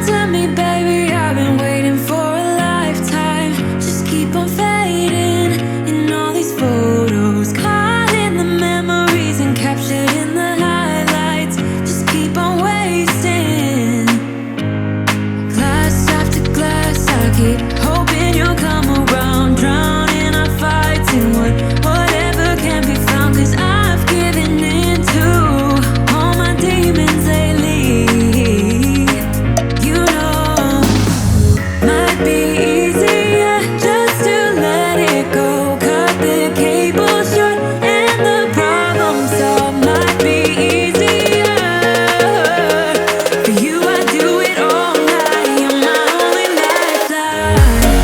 to me, baby, I've been waiting for a lifetime. Just keep on fading in all these photos, caught in the memories and captured in the highlights. Just keep on wasting. Glass after glass, I keep hoping you'll come around, drowning our fights in whatever can be found. 'Cause I've given in to all my demons lately. You know, might be easier just to let it go. Cut the cable short and the problem solved. Might be easier for you. I do it all night. You're my only lifeline.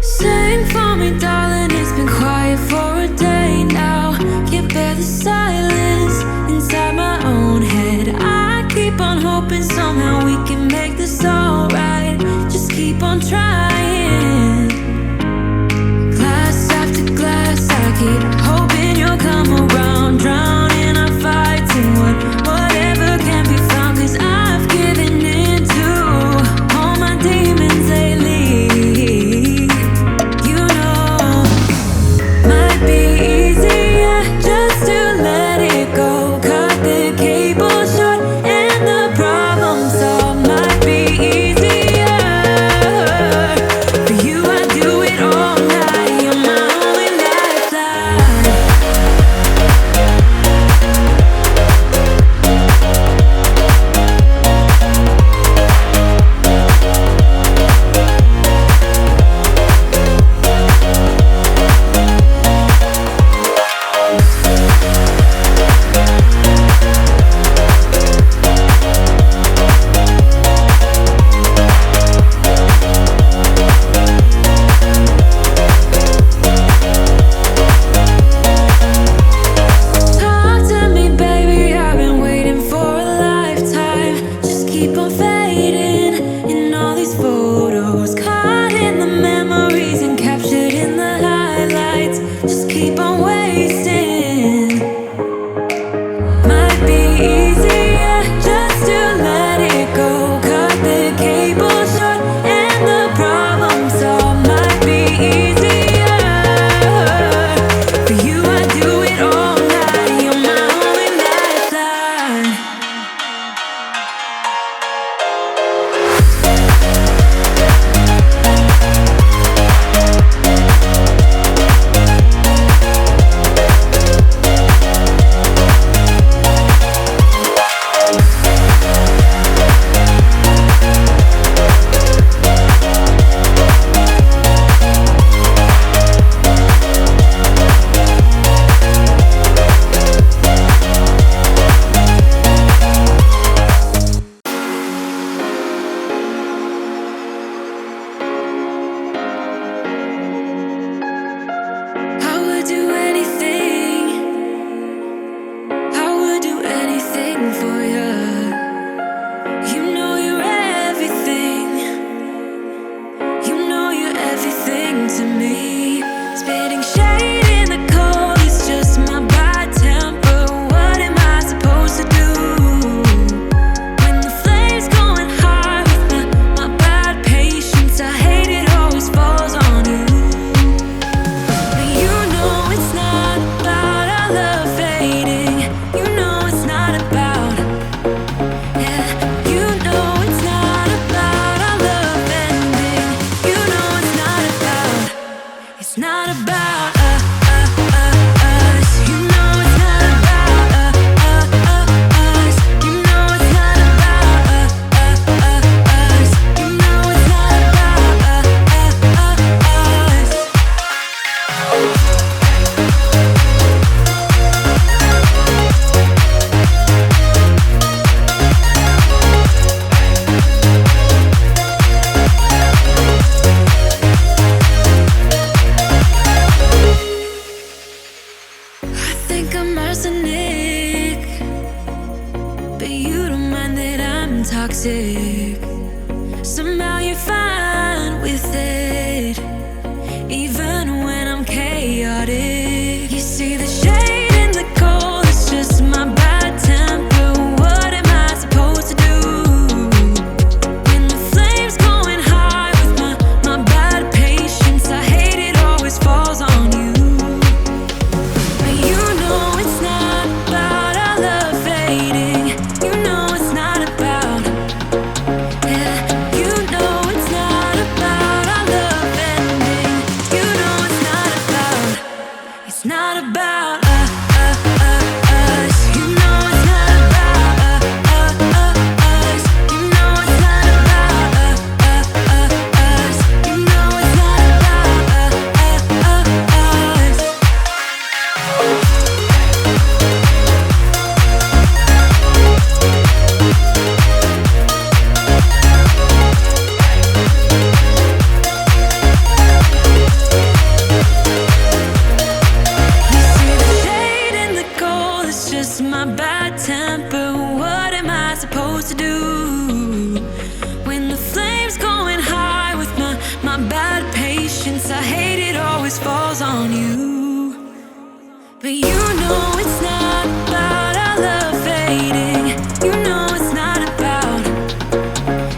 Sing for me, darling, it's been quiet for a day now. Can't bear the silence inside my own head. I keep on hoping somehow we can make this alright. Just keep on trying. Glass after glass, I keep hoping you'll come around, drowning our fights in whatever can be found. 'Cause I've given in to all my demons lately. You know, might be easier just to let it go. Cut the cable short and the problem solved. Might be easier toxic. Somehow you're fine with it, even when I'm chaotic. You see the shade in the cold, it's just my bad temper. What am I supposed to do when the flame's going high with my bad patience? I hate it always falls on you. But you know it's not about our love fading. You know it's not about, yeah. You know it's not about our love ending. You know it's not about, it's not about us. You know it's not about us. You know it's not about us. You know it's not about us. You see the shade in the cold, it's just my bad temper. What am I supposed to do when the flame's going high with my bad patience? I hate it always falls on you. But you know it's not about our love fading. You know it's not about,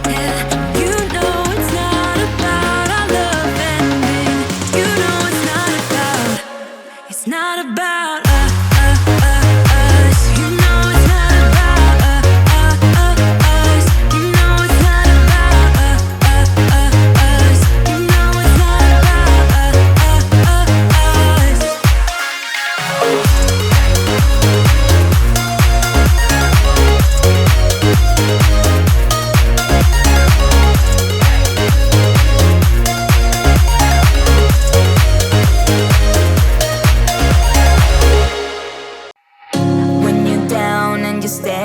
yeah. You know it's not about our love ending. You know it's not about, it's not about us. You know it's not about us. You know it's not about us. You know it's not about us. When you're down and you're staring